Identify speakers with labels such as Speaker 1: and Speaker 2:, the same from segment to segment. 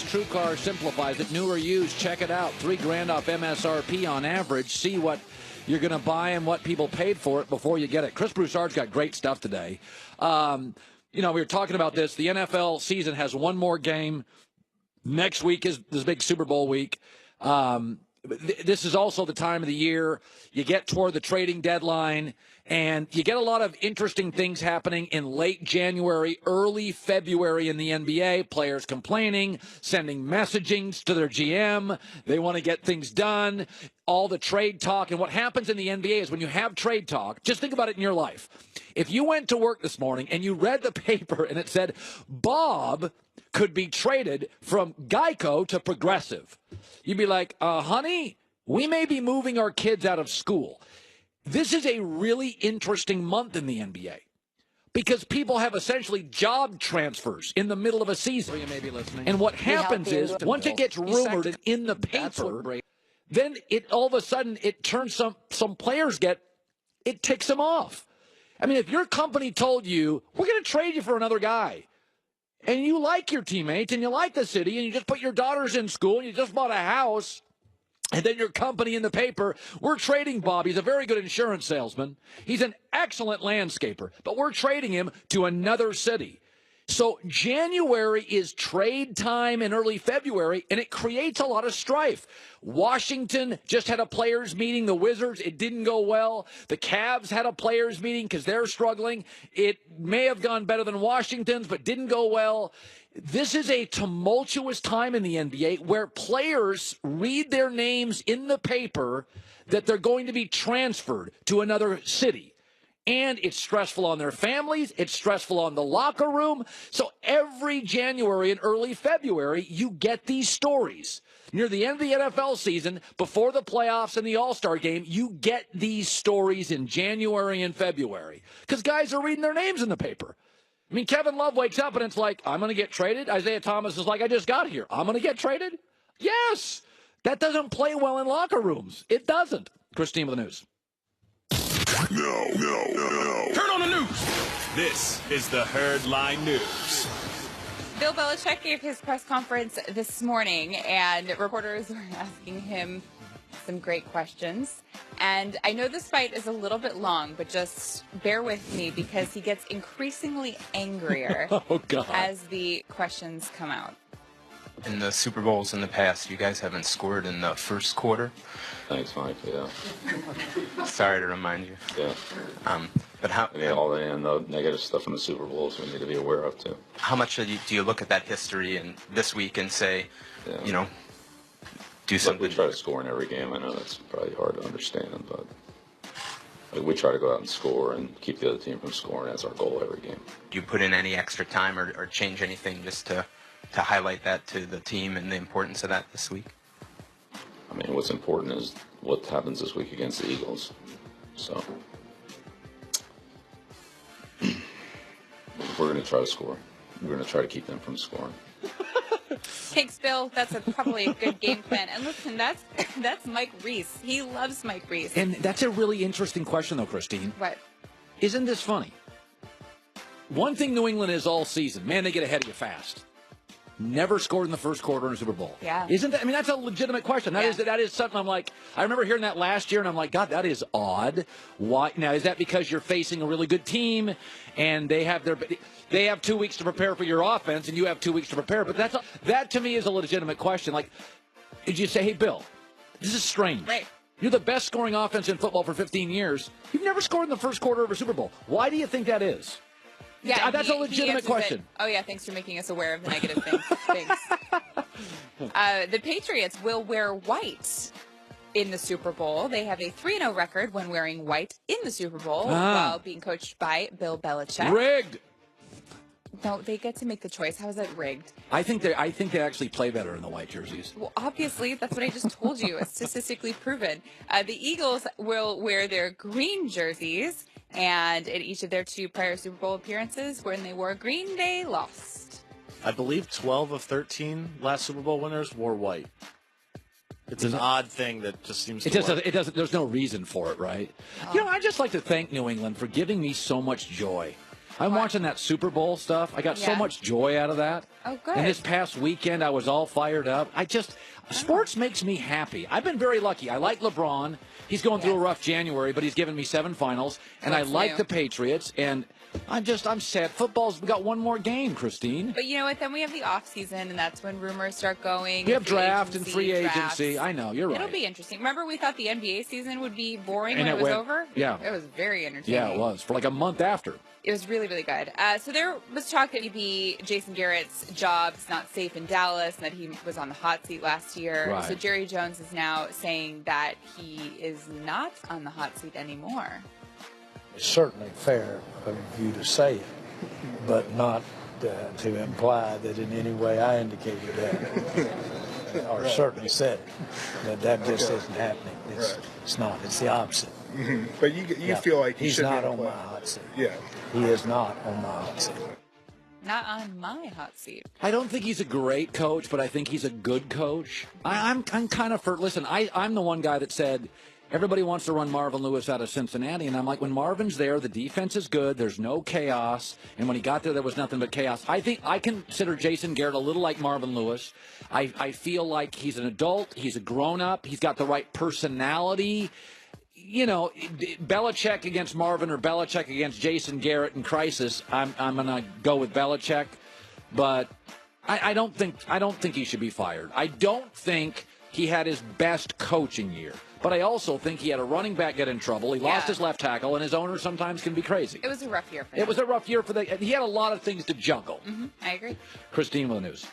Speaker 1: True Car simplifies it. New or used, check it out. $3,000 off MSRP on average. See what you're going to buy and what people paid for it before you get it. Chris Broussard's got great stuff today. We were talking about this. The NFL season has one more game. Next week is this big Super Bowl week. This is also the time of the year you get toward the trading deadline, and you get a lot of interesting things happening in late January, early February in the NBA. Players complaining, sending messagings to their GM. They want to get things done, all the trade talk. And what happens in the NBA is when you have trade talk, just think about it in your life. If you went to work this morning and you read the paper and it said, Bob could be traded from Geico to Progressive, you'd be like, honey, we may be moving our kids out of school. This is a really interesting month in the NBA because people have essentially job transfers in the middle of a season. You may be listening. And what happens is once it gets rumored and in the paper, then it all of a sudden it turns some players it ticks them off. I mean, if your company told you, we're going to trade you for another guy, and you like your teammates and you like the city and you just put your daughters in school and you just bought a house, and then your company in the paper, we're trading Bob. He's a very good insurance salesman. He's an excellent landscaper, but we're trading him to another city. So January is trade time in early February, and it creates a lot of strife. Washington just had a players meeting. The Wizards, it didn't go well. The Cavs had a players meeting because they're struggling. It may have gone better than Washington's, but didn't go well. This is a tumultuous time in the NBA where players read their names in the paper that they're going to be transferred to another city. And it's stressful on their families. It's stressful on the locker room. So every January and early February, you get these stories. Near the end of the NFL season, before the playoffs and the All-Star game, you get these stories in January and February because guys are reading their names in the paper. I mean, Kevin Love wakes up and it's like, I'm going to get traded. Isaiah Thomas is like, I just got here. I'm going to get traded? Yes. That doesn't play well in locker rooms. It doesn't. Christine with the news.
Speaker 2: No. Turn on the news. This is the Herd Line News.
Speaker 3: Bill Belichick gave his press conference this morning, and reporters were asking him some great questions. And I know this fight is a little bit long, but just bear with me because he gets increasingly angrier as the questions come out.
Speaker 4: In the Super Bowls in the past, you guys haven't scored in the first quarter.
Speaker 5: Thanks, Mike. Yeah.
Speaker 4: Sorry to remind you.
Speaker 5: Yeah.
Speaker 4: But how?
Speaker 5: Yeah, all the negative stuff in the Super Bowls we need to be aware of too.
Speaker 4: How much do you look at that history and this week and say, do something?
Speaker 5: We try to score in every game. I know that's probably hard to understand, but we try to go out and score and keep the other team from scoring. That's our goal every game.
Speaker 4: Do you put in any extra time or change anything just to highlight that to the team and the importance of that this week?
Speaker 5: I mean, what's important is what happens this week against the Eagles. So we're going to try to score. We're going to try to keep them from scoring.
Speaker 3: Thanks, Bill. That's probably a good game plan. And listen, that's Mike Reese. He loves Mike Reese.
Speaker 1: And that's a really interesting question, though, Christine.
Speaker 3: What?
Speaker 1: Isn't this funny? One thing New England is all season, man, they get ahead of you fast. Never scored in the first quarter in a Super Bowl.
Speaker 3: Yeah.
Speaker 1: Isn't that? I mean, that's a legitimate question. That is something I'm like, I remember hearing that last year, and I'm like, God, that is odd. Why? Now, is that because you're facing a really good team, and they have 2 weeks to prepare for your offense, and you have 2 weeks to prepare? But that to me is a legitimate question. Like, did you say, hey, Bill, this is strange.
Speaker 3: Right.
Speaker 1: You're the best scoring offense in football for 15 years. You've never scored in the first quarter of a Super Bowl. Why do you think that is?
Speaker 3: Yeah,
Speaker 1: that's a legitimate question.
Speaker 3: Oh, yeah, thanks for making us aware of the negative things. Thanks. The Patriots will wear white in the Super Bowl. They have a 3-0 record when wearing white in the Super Bowl while being coached by Bill Belichick.
Speaker 1: Rigged.
Speaker 3: No, they get to make the choice. How is that rigged?
Speaker 1: I think they actually play better in the white jerseys.
Speaker 3: Well, obviously, that's what I just told you. It's statistically proven. The Eagles will wear their green jerseys. And in each of their 2 prior Super Bowl appearances, when they wore green, they lost.
Speaker 6: I believe 12 of 13 last Super Bowl winners wore white. It's an odd thing that just seems to work.
Speaker 1: It doesn't. There's no reason for it, right? I just like to thank New England for giving me so much joy. I'm watching that Super Bowl stuff. I got so
Speaker 3: Yeah.
Speaker 1: much joy out of that.
Speaker 3: Oh, good.
Speaker 1: And this past weekend, I was all fired up. Sports makes me happy. I've been very lucky. I like LeBron. He's going through a rough January, but he's given me 7 finals. And I like the Patriots. And I'm sad. We got one more game, Christine.
Speaker 3: But you know what? Then we have the off season, and that's when rumors start going.
Speaker 1: We have
Speaker 3: free
Speaker 1: draft and free
Speaker 3: drafts.
Speaker 1: agency. I know, you're right.
Speaker 3: It'll be interesting. Remember, we thought the NBA season would be boring
Speaker 1: And
Speaker 3: when
Speaker 1: it
Speaker 3: it was
Speaker 1: went-
Speaker 3: over?
Speaker 1: yeah.
Speaker 3: It was very entertaining.
Speaker 1: Yeah, it was. For like a month after.
Speaker 3: It was really, really good. So there was talk that maybe Jason Garrett's job's not safe in Dallas and that he was on the hot seat last year.
Speaker 1: Right.
Speaker 3: So Jerry Jones is now saying that he is not on the hot seat anymore.
Speaker 7: It's certainly fair of you to say it, but not to imply that in any way I indicated that, or certainly said it. That just isn't happening. It's not. It's the opposite.
Speaker 8: Mm-hmm. But you feel like
Speaker 7: he's not on my hot seat.
Speaker 8: Yeah.
Speaker 7: He is not on my hot seat.
Speaker 3: Not on my hot seat.
Speaker 1: I don't think he's a great coach, but I think he's a good coach. I'm kind of for, listen, I'm the one guy that said everybody wants to run Marvin Lewis out of Cincinnati, and I'm like, when Marvin's there, the defense is good, there's no chaos, and when he got there was nothing but chaos. I think I consider Jason Garrett a little like Marvin Lewis. I feel like he's an adult, he's a grown-up, he's got the right personality. You know, Belichick against Marvin or Belichick against Jason Garrett in crisis, I'm going to go with Belichick, but I don't think he should be fired. I don't think he had his best coaching year. But I also think he had a running back get in trouble. He lost his left tackle, and his owner sometimes can be crazy.
Speaker 3: It was a rough year for him.
Speaker 1: It was a rough year for he had a lot of things to juggle.
Speaker 3: Mm-hmm. I agree.
Speaker 1: Christine with the news.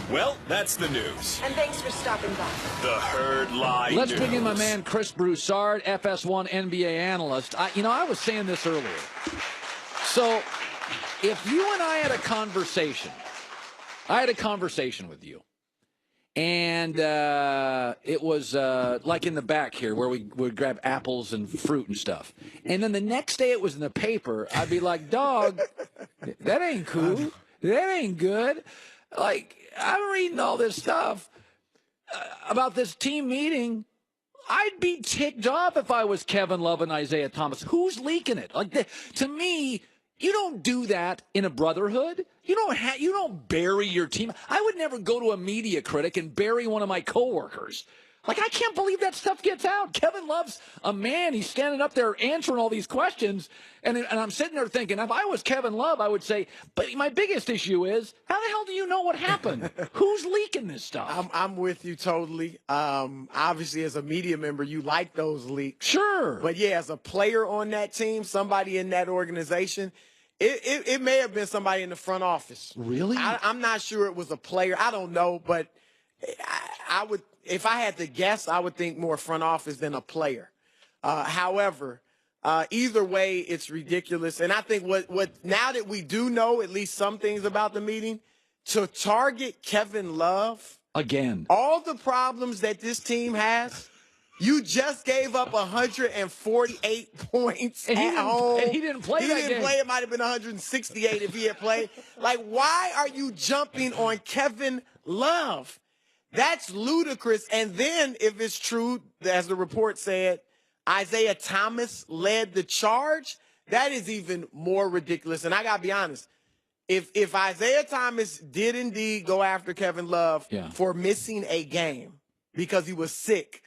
Speaker 2: Well, that's the news.
Speaker 9: And thanks for stopping by.
Speaker 2: The Herd Lie
Speaker 1: Let's
Speaker 2: News.
Speaker 1: bring in my man Chris Broussard, FS1 NBA analyst. I was saying this earlier. So if you and I had a conversation with you, and it was like in the back here where we would grab apples and fruit and stuff. And then the next day it was in the paper. I'd be like, dog, that ain't cool. That ain't good. Like, I'm reading all this stuff about this team meeting. I'd be ticked off if I was Kevin Love and Isaiah Thomas. Who's leaking it? Like, to me, you don't do that in a brotherhood. You don't bury your team. I would never go to a media critic and bury one of my coworkers. Like, I can't believe that stuff gets out. Kevin Love's a man. He's standing up there answering all these questions. And I'm sitting there thinking, if I was Kevin Love, I would say, but my biggest issue is, how the hell do you know what happened? Who's leaking this stuff?
Speaker 10: I'm with you totally. Obviously, as a media member, you like those leaks.
Speaker 1: Sure.
Speaker 10: But, yeah, as a player on that team, somebody in that organization, it may have been somebody in the front office.
Speaker 1: Really?
Speaker 10: I'm not sure it was a player. I don't know, but I would, if I had to guess, I would think more front office than a player. However, either way, it's ridiculous. And I think what now that we do know at least some things about the meeting, to target Kevin Love
Speaker 1: again,
Speaker 10: all the problems that this team has. You just gave up 148 points at home.
Speaker 1: And he didn't play that game.
Speaker 10: He didn't play. It might have been 168 if he had played. Like, why are you jumping on Kevin Love? That's ludicrous. And then, if it's true, as the report said, Isaiah Thomas led the charge, that is even more ridiculous. And I got to be honest, if Isaiah Thomas did indeed go after Kevin Love for missing a game because he was sick,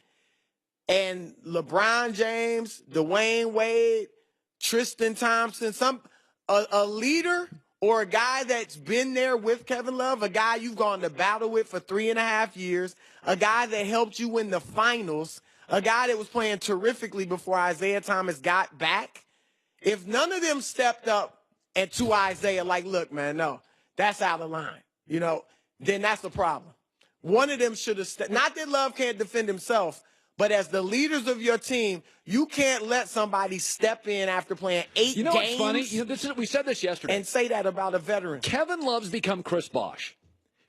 Speaker 10: and LeBron James, Dwayne Wade, Tristan Thompson, a leader or a guy that's been there with Kevin Love, a guy you've gone to battle with for 3.5 years, a guy that helped you win the finals, a guy that was playing terrifically before Isaiah Thomas got back. If none of them stepped up and to Isaiah, like, look, man, no, that's out of line, then that's the problem. One of them should have stepped. Not that Love can't defend himself, but as the leaders of your team, you can't let somebody step in after playing 8 games.
Speaker 1: What's funny? We said this yesterday.
Speaker 10: And say that about a veteran.
Speaker 1: Kevin Love's become Chris Bosh.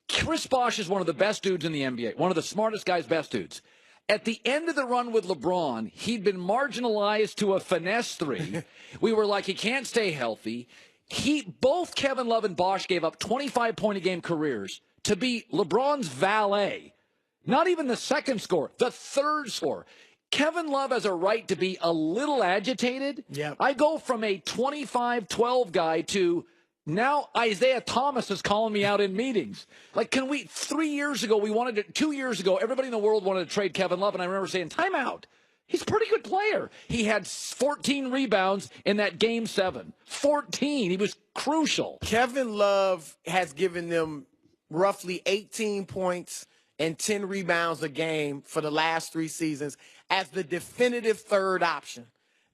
Speaker 1: Chris Bosh is one of the best dudes in the NBA, one of the smartest guys, best dudes. At the end of the run with LeBron, he'd been marginalized to a finesse 3. We were like, he can't stay healthy. Both Kevin Love and Bosh gave up 25-point-a-game careers to be LeBron's valet. Not even the second score, the third score. Kevin Love has a right to be a little agitated.
Speaker 10: Yep.
Speaker 1: I go from a 25-12 guy to now Isaiah Thomas is calling me out in meetings. Like, 3 years ago, 2 years ago, everybody in the world wanted to trade Kevin Love, and I remember saying, timeout. He's a pretty good player. He had 14 rebounds in that Game 7. 14. He was crucial.
Speaker 10: Kevin Love has given them roughly 18 points and 10 rebounds a game for the last 3 seasons as the definitive third option.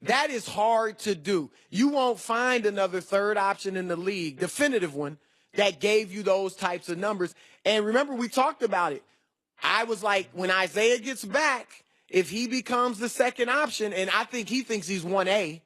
Speaker 10: That is hard to do. You won't find another third option in the league, definitive one, that gave you those types of numbers. And remember, we talked about it. I was like, when Isaiah gets back, if he becomes the second option, and I think he thinks he's 1A,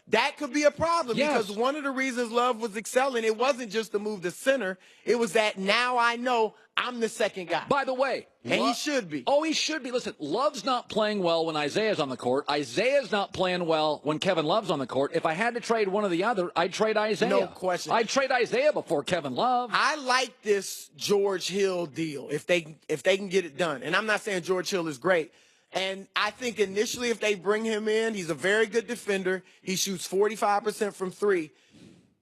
Speaker 10: that could be a problem.
Speaker 1: Yes.
Speaker 10: Because one of the reasons Love was excelling, it wasn't just to move to center. It was that now I know I'm the second guy.
Speaker 1: By the way.
Speaker 10: And he should be.
Speaker 1: Oh, he should be. Listen, Love's not playing well when Isaiah's on the court. Isaiah's not playing well when Kevin Love's on the court. If I had to trade one or the other, I'd trade Isaiah.
Speaker 10: No question.
Speaker 1: I'd trade Isaiah before Kevin Love.
Speaker 10: I like this George Hill deal if they can get it done. And I'm not saying George Hill is great. And I think initially if they bring him in, he's a very good defender. He shoots 45% from 3.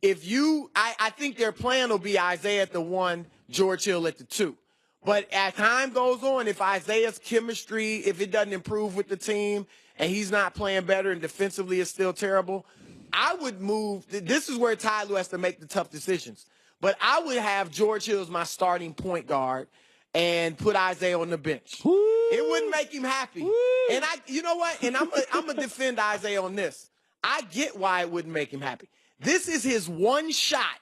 Speaker 10: I think their plan will be Isaiah at the 1, George Hill at the 2. But as time goes on, if Isaiah's chemistry, if it doesn't improve with the team and he's not playing better and defensively is still terrible, I would move. This is where Ty Lue has to make the tough decisions. But I would have George Hill as my starting point guard and put Isaiah on the bench.
Speaker 1: Woo!
Speaker 10: It wouldn't make him happy.
Speaker 1: Woo!
Speaker 10: And you know what? And I'm going to defend Isaiah on this. I get why it wouldn't make him happy. This is his one shot.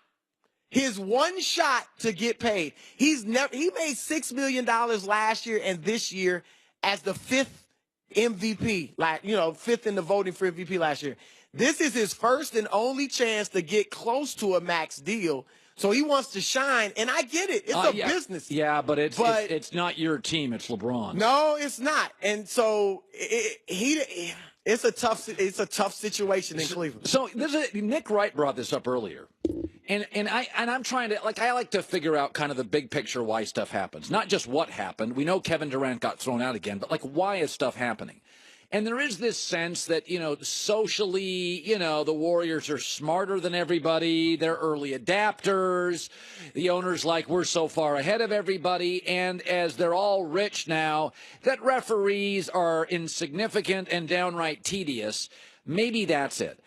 Speaker 10: His one shot to get paid. He made $6 million last year and this year as the 5th MVP, 5th in the voting for MVP last year. This is his first and only chance to get close to a max deal. So he wants to shine, and I get it. It's a business.
Speaker 1: Yeah, but it's not your team. It's LeBron.
Speaker 10: No, it's not. And so it's a tough situation in Cleveland.
Speaker 1: So Nick Wright brought this up earlier. And I'm trying to I like to figure out kind of the big picture why stuff happens. Not just what happened. We know Kevin Durant got thrown out again, but why is stuff happening? And there is this sense that, socially, the Warriors are smarter than everybody. They're early adapters. The owner's like, we're so far ahead of everybody. And as they're all rich now, that referees are insignificant and downright tedious. Maybe that's it.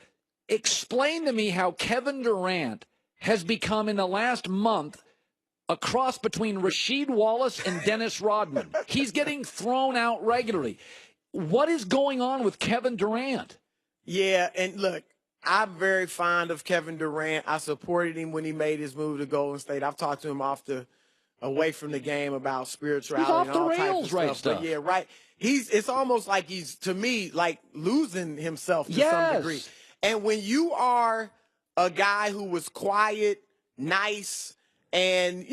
Speaker 1: Explain to me how Kevin Durant has become, in the last month, a cross between Rasheed Wallace and Dennis Rodman. He's getting thrown out regularly. What is going on with Kevin Durant?
Speaker 10: Yeah, and look, I'm very fond of Kevin Durant. I supported him when he made his move to Golden State. I've talked to him away from the game about spirituality.
Speaker 1: He's off
Speaker 10: and
Speaker 1: the
Speaker 10: all
Speaker 1: rails,
Speaker 10: types of
Speaker 1: right
Speaker 10: stuff. But yeah, right. It's almost like he's, to me, like losing himself to some degree. And when you are a guy who was quiet, nice, and,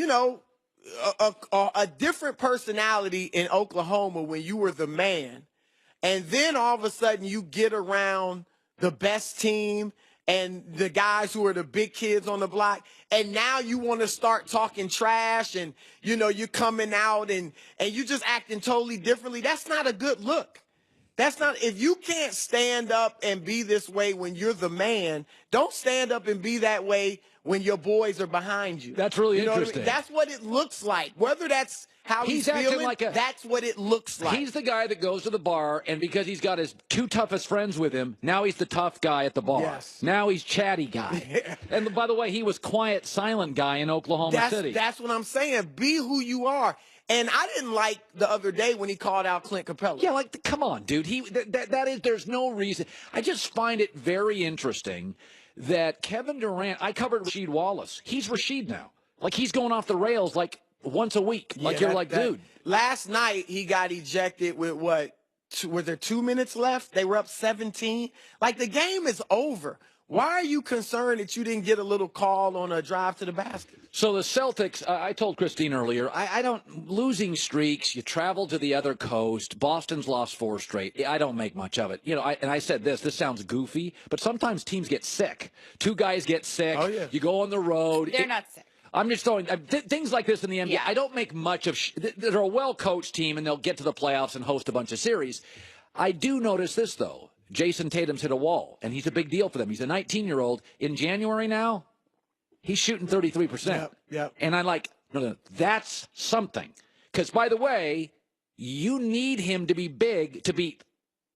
Speaker 10: a different personality in Oklahoma when you were the man, and then all of a sudden you get around the best team and the guys who are the big kids on the block, and now you want to start talking trash and, you're coming out and you just acting totally differently. That's not a good look. If you can't stand up and be this way when you're the man, don't stand up and be that way when your boys are behind you.
Speaker 1: That's really interesting.
Speaker 10: What I mean? That's what it looks like. Whether that's how he's feeling, that's what it looks like.
Speaker 1: He's the guy that goes to the bar, and because he's got his 2 toughest friends with him, now he's the tough guy at the bar.
Speaker 10: Yes.
Speaker 1: Now he's chatty guy. And by the way, he was quiet, silent guy in Oklahoma City.
Speaker 10: That's what I'm saying. Be who you are. And I didn't like the other day when he called out Clint Capella.
Speaker 1: Yeah, come on, dude. There's no reason. I just find it very interesting that Kevin Durant, I covered Rasheed Wallace. He's Rasheed now. He's going off the rails once a week. Dude.
Speaker 10: Last night he got ejected with were there 2 minutes left? They were up 17. The game is over. Why are you concerned that you didn't get a little call on a drive to the basket?
Speaker 1: So the Celtics, I told Christine earlier, I don't, losing streaks, you travel to the other coast, Boston's lost 4 straight, I don't make much of it. And I said this sounds goofy, but sometimes teams get sick. 2 guys get sick, you go on the road.
Speaker 3: They're not sick.
Speaker 1: I'm just throwing things like this in the NBA.
Speaker 3: Yeah.
Speaker 1: I don't make much of. They're a well-coached team, and they'll get to the playoffs and host a bunch of series. I do notice this, though. Jason Tatum's hit a wall, and he's a big deal for them. He's a 19-year-old. In January now, he's shooting 33%.
Speaker 10: Yep.
Speaker 1: And I'm like, no, that's something. Because, by the way, you need him to be big to beat.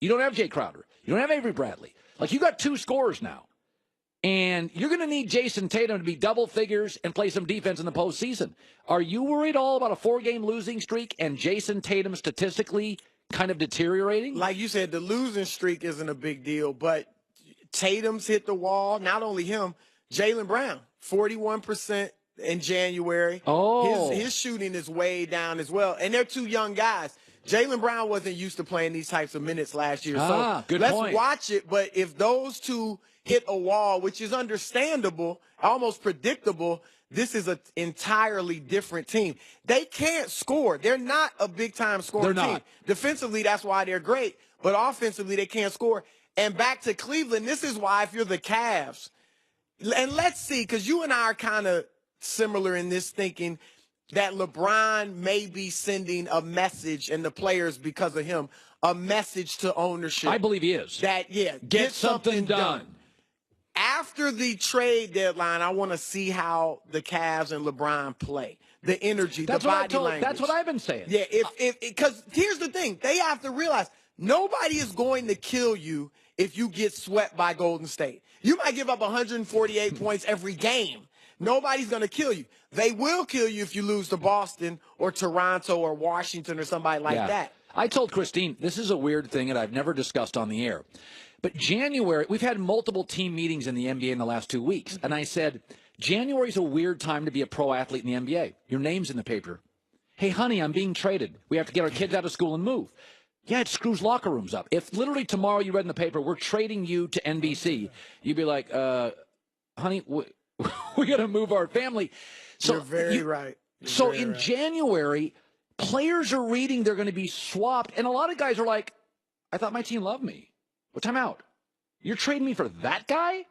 Speaker 1: You don't have Jay Crowder. You don't have Avery Bradley. Like, you got 2 scorers now. And you're going to need Jason Tatum to be double figures and play some defense in the postseason. Are you worried all about a 4-game losing streak and Jason Tatum statistically kind of deteriorating?
Speaker 10: Like you said, the losing streak isn't a big deal, but Tatum's hit the wall. Not only him, Jaylen Brown, 41% in January.
Speaker 1: Oh.
Speaker 10: His shooting is way down as well. And they're 2 young guys. Jaylen Brown wasn't used to playing these types of minutes last year.
Speaker 1: Good
Speaker 10: let's
Speaker 1: point.
Speaker 10: watch it. But if those 2 hit a wall, which is understandable, almost predictable, this is an entirely different team. They can't score. They're not a big-time scoring team.
Speaker 1: Not.
Speaker 10: Defensively, that's why they're great. But offensively, they can't score. And back to Cleveland, this is why if you're the Cavs, and let's see, because you and I are kind of similar in this thinking that LeBron may be sending a message, and the players, because of him, a message to ownership.
Speaker 1: I believe he is.
Speaker 10: That, get something done. After the trade deadline, I want to see how the Cavs and LeBron play. The energy, the body language.
Speaker 1: That's what I've been saying.
Speaker 10: Yeah, because here's the thing. They have to realize nobody is going to kill you if you get swept by Golden State. You might give up 148 points every game. Nobody's going to kill you. They will kill you if you lose to Boston or Toronto or Washington or somebody like that.
Speaker 1: I told Christine, this is a weird thing that I've never discussed on the air. But January, we've had multiple team meetings in the NBA in the last 2 weeks. And I said, January's a weird time to be a pro athlete in the NBA. Your name's in the paper. Hey, honey, I'm being traded. We have to get our kids out of school and move. Yeah, it screws locker rooms up. If literally tomorrow you read in the paper, we're trading you to NBC, you'd be like, honey, we got to move our family. So
Speaker 10: You're very right.
Speaker 1: So in January, players are reading they're going to be swapped. And a lot of guys are like, I thought my team loved me. Well, time out. You're trading me for that guy?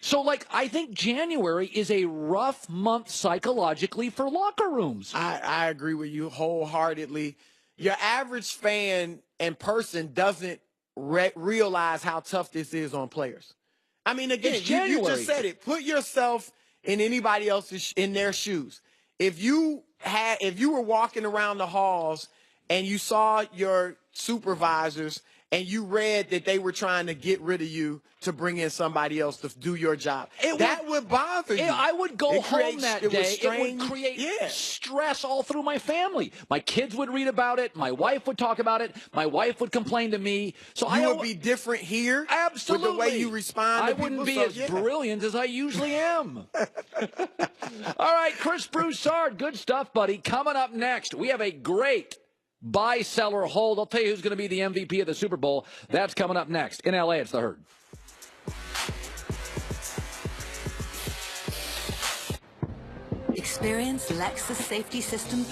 Speaker 1: So, I think January is a rough month psychologically for locker rooms.
Speaker 10: I agree with you wholeheartedly. Your average fan and person doesn't realize how tough this is on players. I mean, again, you just said it. Put yourself in anybody else's in their shoes. If you were walking around the halls and you saw your supervisors and you read that they were trying to get rid of you to bring in somebody else to do your job, that would bother you.
Speaker 1: I would go home that day. It would create
Speaker 10: stress
Speaker 1: all through my family. My kids would read about it. My wife would talk about it. My wife would complain to me. So
Speaker 10: you would be different here.
Speaker 1: Absolutely.
Speaker 10: With the way you respond to
Speaker 1: I wouldn't be as brilliant as I usually am. All right, Chris Broussard, good stuff, buddy. Coming up next, we have a great buy, sell, or hold. I'll tell you who's going to be the MVP of the Super Bowl. That's coming up next. In L.A., it's The Herd.
Speaker 9: Experience Lexus Safety System